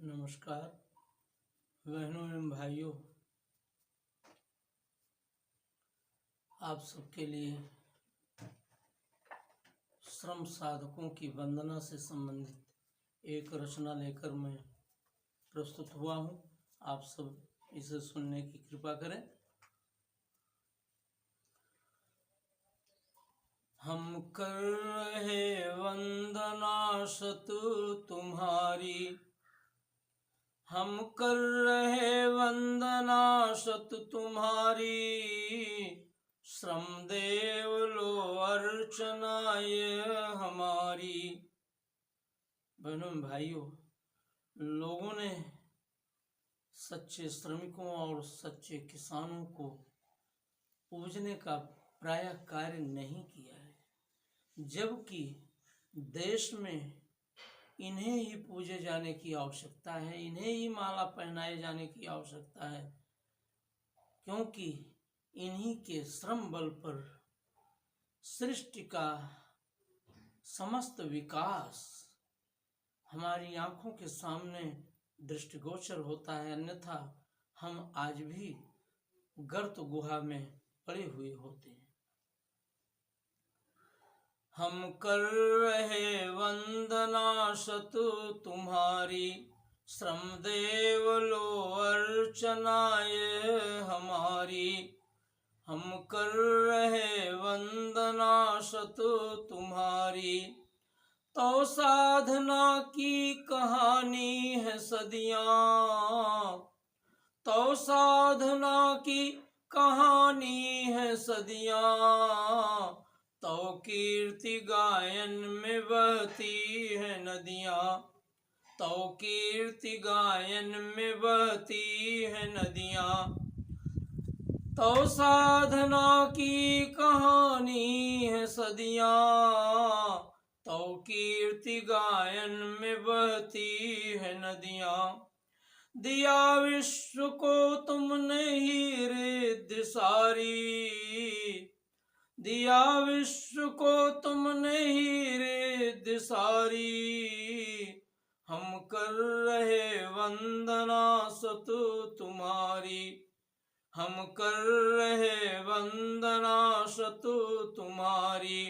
नमस्कार बहनों एवं भाइयों, आप सबके लिए श्रम साधकों की वंदना से संबंधित एक रचना लेकर मैं प्रस्तुत हुआ हूँ। आप सब इसे सुनने की कृपा करें। हम कर रहे वंदना शतु तुम्हारी, हम कर रहे वंदना शतु तुम्हारी, श्रम देव लो अर्चना ये हमारी। बहनों भाइयों, लोगों ने सच्चे श्रमिकों और सच्चे किसानों को पूजने का प्रायः कार्य नहीं किया है, जबकि देश में इन्हें ही पूजे जाने की आवश्यकता है, इन्हें ही माला पहनाए जाने की आवश्यकता है, क्योंकि इन्हीं के श्रम बल पर सृष्टि का समस्त विकास हमारी आंखों के सामने दृष्टिगोचर होता है। अन्यथा हम आज भी गर्त गुहा में पड़े हुए होते हैं। हम कर रहे वंदना शतु तुम्हारी, श्रम देव लो अर्चना ये हमारी। हम कर रहे वंदना शतु तुम्हारी, तो साधना की कहानी है सदियां, तो साधना की कहानी है सदियां, तो कीर्ति गायन में बहती है नदियां, तो कीर्ति गायन में बहती है नदियां, तो साधना की कहानी है सदियां, तो कीर्ति गायन में बहती है नदियां। दिया विश्व को तुमने ही रिद्ध सारी, दिया विश्व को तुमने ही रिद्ध सारी। हम कर रहे वंदना सतु तुम्हारी, हम कर रहे वंदना सतु तुम्हारी।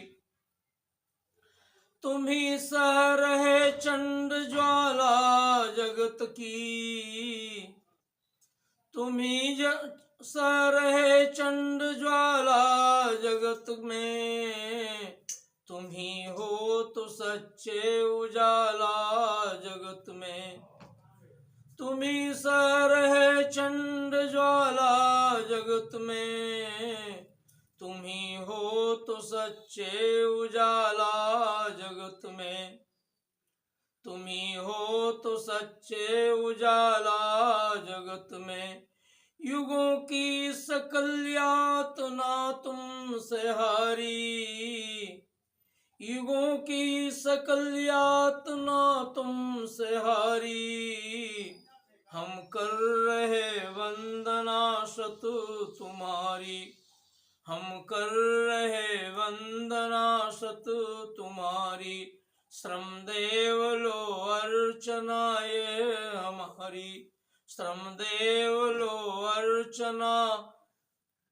तुम ही सह रहे चंड ज्वाला जगत की, तुम ही सह रहे चंड ज्वाला जगत में, तुम ही हो तो सच्चे उजाला जगत में। तुम ही सह रहे चंड ज्वाला जगत में, तुम ही हो तो सच्चे उजाला जगत में, तुम ही हो तो सच्चे उजाला जगत में। युगों की सकल यातना तुमसे हारी, युगों की सकल यातना तुमसे हारी। हम कर रहे वंदना शतु तुम्हारी, हम कर रहे वंदना शतु तुम्हारी। श्रम देव लो अर्चना ये हमारी, श्रम देव लो अर्चना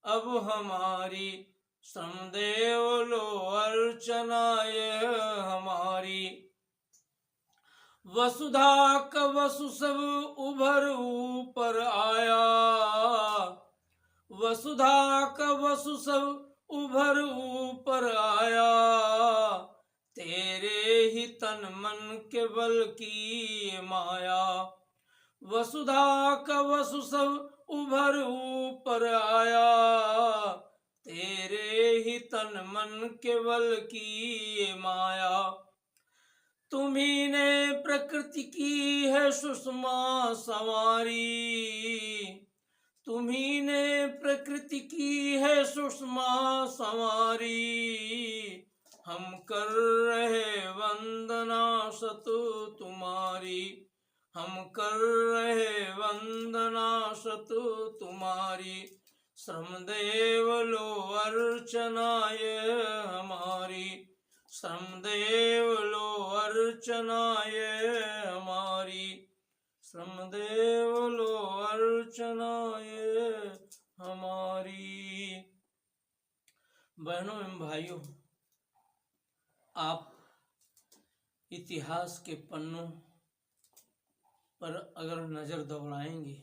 अब हमारी, श्रम देव लो अर्चना ये हमारी। वसुधा का वसु सब उभर ऊपर आया, वसुधा का वसु सब उभर ऊपर आया। तेरे ही तन मन के बल की माया, वसुधा का वसु सब उभर ऊपर आया। तेरे ही तन मन के बल की माया। तुम्ही ने प्रकृति की है सुषमा संवारी, तुम्ही ने प्रकृति की है सुषमा संवारी। हम कर रहे वंदना शतु तुम्हारी, हम कर रहे वंदना शतु तुम्हारी। श्रम देव लो अर्चना ये हमारी, श्रम देव लो अर्चना ये हमारी, श्रमदेव लो अर्चना ये हमारी। बहनों एवं भाइयों, आप इतिहास के पन्नों पर अगर नजर दौड़ाएंगे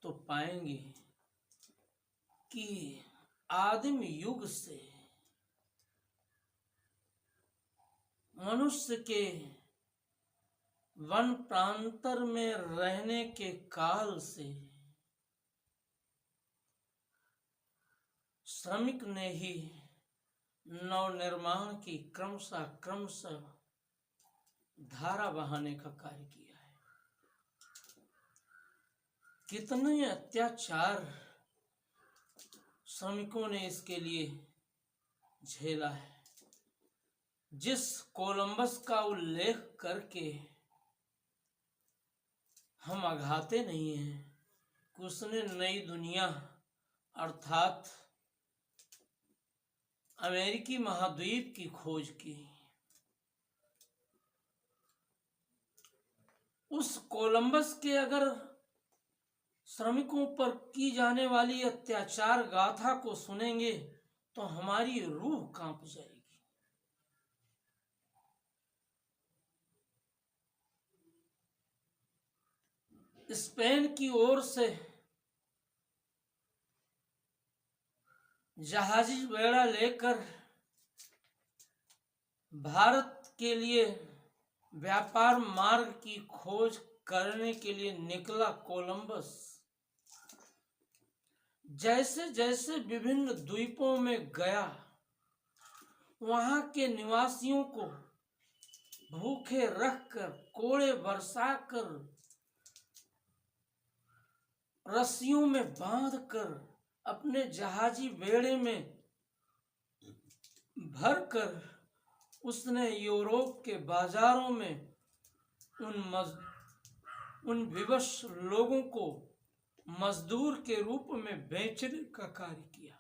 तो पाएंगे कि आदिम युग से मनुष्य के वन प्रांतर में रहने के काल से श्रमिक ने ही नवनिर्माण की क्रमशः धारा बहाने का कार्य किया है। कितने अत्याचार श्रमिकों ने इसके लिए झेला है। जिस कोलंबस का उल्लेख करके हम अघाते नहीं हैं कि उसने नई दुनिया अर्थात अमेरिकी महाद्वीप की खोज की, उस कोलंबस के अगर श्रमिकों पर की जाने वाली अत्याचार गाथा को सुनेंगे तो हमारी रूह कांप जाएगी। स्पेन की ओर से जहाजी बेड़ा लेकर भारत के लिए व्यापार मार्ग की खोज करने के लिए निकला कोलंबस जैसे जैसे विभिन्न द्वीपों में गया, वहां के निवासियों को भूखे रखकर, कोड़े बरसाकर, रस्सियों में बांधकर अपने जहाजी बेड़े में भरकर उसने यूरोप के बाजारों में उन विवश लोगों को मजदूर के रूप में बेचने का कार्य किया,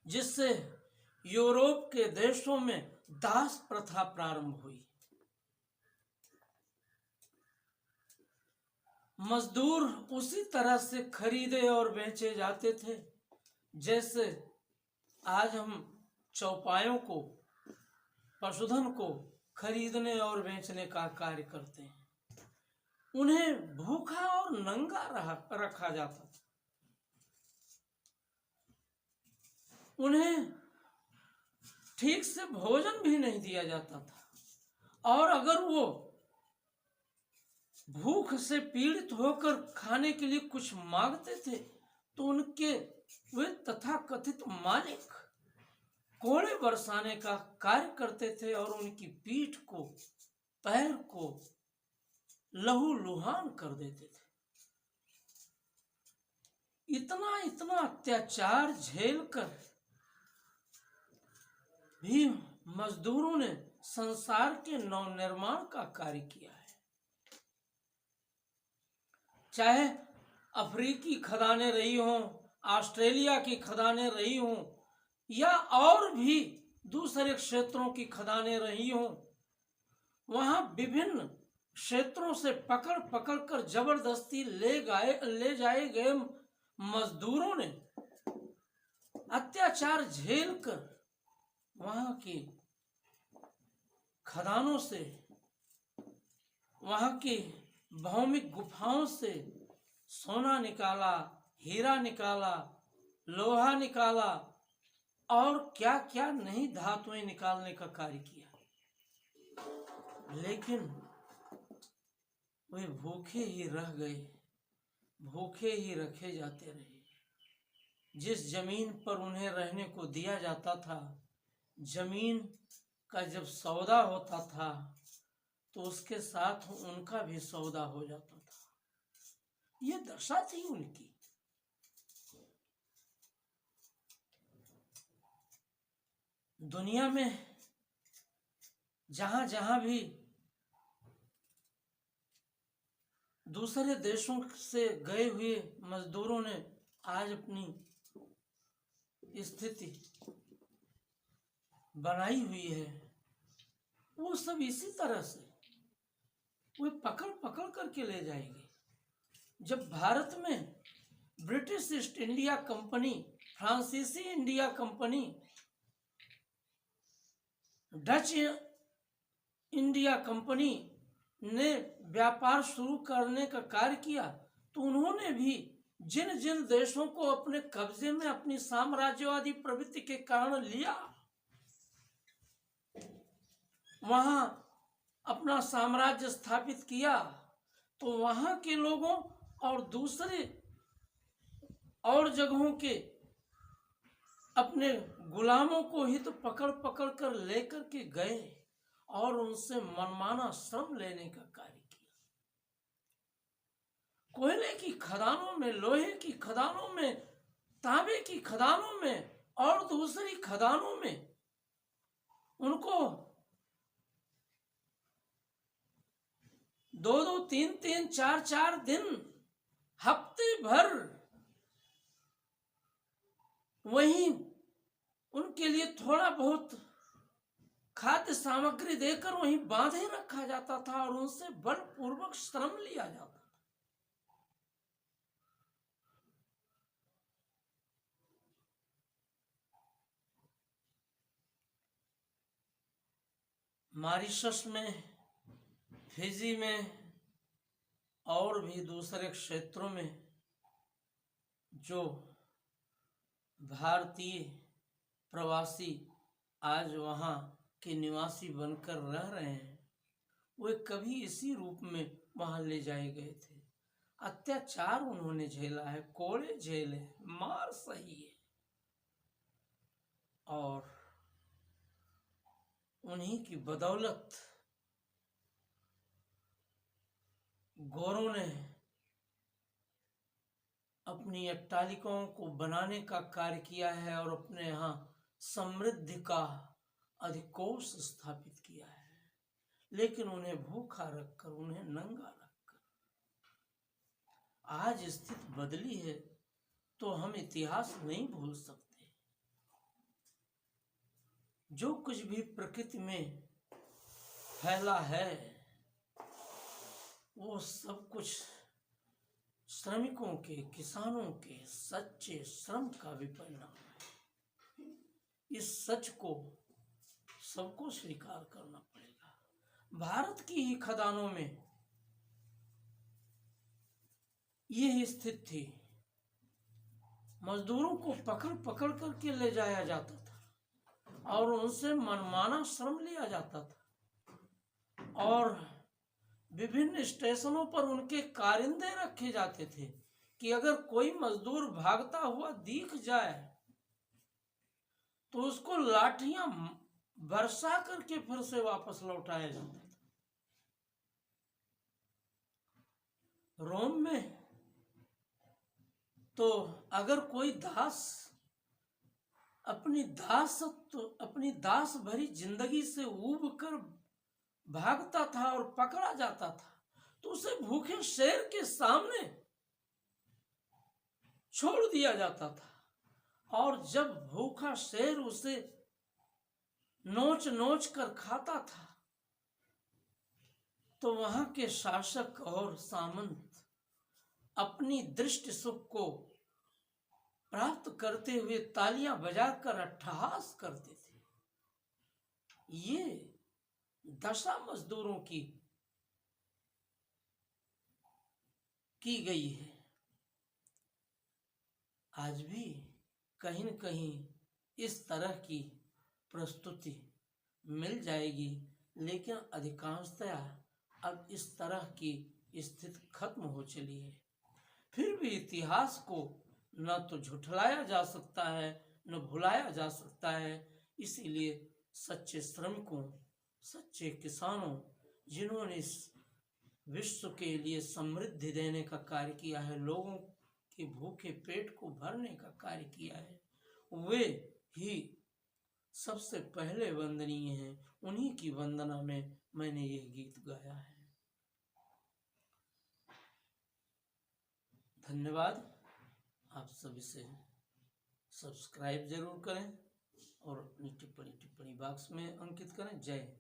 जिससे यूरोप के देशों में दास प्रथा प्रारंभ हुई। मजदूर उसी तरह से खरीदे और बेचे जाते थे जैसे आज हम चौपायों को, पशुधन को खरीदने और बेचने का कार्य करते हैं। उन्हें भूखा और नंगा रखा जाता था। उन्हें ठीक से भोजन भी नहीं दिया जाता था, और अगर वो भूख से पीड़ित होकर खाने के लिए कुछ मांगते थे तो उनके वे तथाकथित मालिक कोड़े बरसाने का कार्य करते थे और उनकी पीठ को, पैर को लहू लुहान कर देते थे। इतना अत्याचार झेलकर भी मजदूरों ने संसार के नवनिर्माण का कार्य किया है। चाहे अफ्रीकी खदानें रही हों, ऑस्ट्रेलिया की खदानें रही हों, या और भी दूसरे क्षेत्रों की खदानें रही हों, वहां विभिन्न क्षेत्रों से पकड़ कर जबरदस्ती ले जाए गए मजदूरों ने अत्याचार झेलकर वहां की खदानों से, वहां की भौमिक गुफाओं से सोना निकाला, हीरा निकाला, लोहा निकाला और क्या क्या नहीं धातुएं निकालने का कार्य किया। लेकिन वे भूखे ही रह गए, भूखे ही रखे जाते रहे। जिस जमीन पर उन्हें रहने को दिया जाता था, जमीन का जब सौदा होता था तो उसके साथ उनका भी सौदा हो जाता था। ये दशा थी उनकी। दुनिया में जहां जहां भी दूसरे देशों से गए हुए मजदूरों ने आज अपनी स्थिति बनाई हुई है, वो सब इसी तरह से वे पकड़ पकड़ करके ले जाएंगे। जब भारत में ब्रिटिश ईस्ट इंडिया कंपनी, फ्रांसीसी India company, Dutch India company ने व्यापार शुरू करने का कार्य किया, तो उन्होंने भी जिन जिन देशों को अपने कब्जे में अपनी साम्राज्यवादी प्रवृत्ति के कारण लिया, वहां अपना साम्राज्य स्थापित किया, तो वहां के लोगों और दूसरे और जगहों के अपने गुलामों को ही तो पकड़ पकड़ कर लेकर के गए और उनसे मनमाना श्रम लेने का कार्य किया। कोयले की खदानों में, लोहे की खदानों में, तांबे की खदानों में और दूसरी खदानों में उनको 2-2, 3-3, 4-4 दिन, हफ्ते भर वहीं उनके लिए थोड़ा बहुत खाद्य सामग्री देकर वहीं बांधे रखा जाता था और उनसे बलपूर्वक श्रम लिया जाता था। मॉरिशस में, फिजी में और भी दूसरे क्षेत्रों में जो भारतीय प्रवासी आज वहाँ के निवासी बनकर रह रहे हैं, वे कभी इसी रूप में वहाँ ले जाए गए थे। अत्याचार उन्होंने झेला है, कोड़े झेले, मार सही है, और उन्हीं की बदौलत गोरों ने अपनी अट्टालिकाओं को बनाने का कार्य किया है और अपने यहाँ समृद्धि का अधिकोष स्थापित किया है, लेकिन उन्हें भूखा रखकर, उन्हें नंगा रखकर। आज स्थिति बदली है तो हम इतिहास नहीं भूल सकते। जो कुछ भी प्रकृति में फैला है वो सब कुछ श्रमिकों के, किसानों के सच्चे श्रम का विपरिणाम है। इस सच को सबको स्वीकार करना पड़ेगा। भारत की ही खदानों में ये स्थिति थी, मजदूरों को पकड़ पकड़ करके ले जाया जाता था और उनसे मनमाना श्रम लिया जाता था और विभिन्न स्टेशनों पर उनके कारिंदे रखे जाते थे कि अगर कोई मजदूर भागता हुआ दिख जाए तो उसको लाठियां बरसा करके फिर से वापस लौटाया जाता था। रोम में तो अगर कोई दास अपनी दास भरी जिंदगी से ऊब कर भागता था और पकड़ा जाता था तो उसे भूखे शेर के सामने छोड़ दिया जाता था, और जब भूखा शेर उसे नोच नोच कर खाता था तो वहां के शासक और सामंत अपनी दृष्टि सुख को प्राप्त करते हुए तालियां बजाकर अट्टहास करते थे। ये दशा मजदूरों की गई है। आज भी कहीं न कहीं इस तरह की प्रस्तुति मिल जाएगी, लेकिन अधिकांशतया अब इस तरह की स्थिति खत्म हो चली है। फिर भी इतिहास को न तो झुठलाया जा सकता है न भुलाया जा सकता है। इसीलिए सच्चे श्रमिकों, सच्चे किसानों, जिन्होंने इस विश्व के लिए समृद्धि देने का कार्य किया है, लोगों के भूखे पेट को भरने का कार्य किया है, वे ही सबसे पहले वंदनीय हैं। उन्हीं की वंदना में मैंने ये गीत गाया है। धन्यवाद। आप सभी से सब्सक्राइब जरूर करें और अपनी टिप्पणी बॉक्स में अंकित करें। जय हिंद।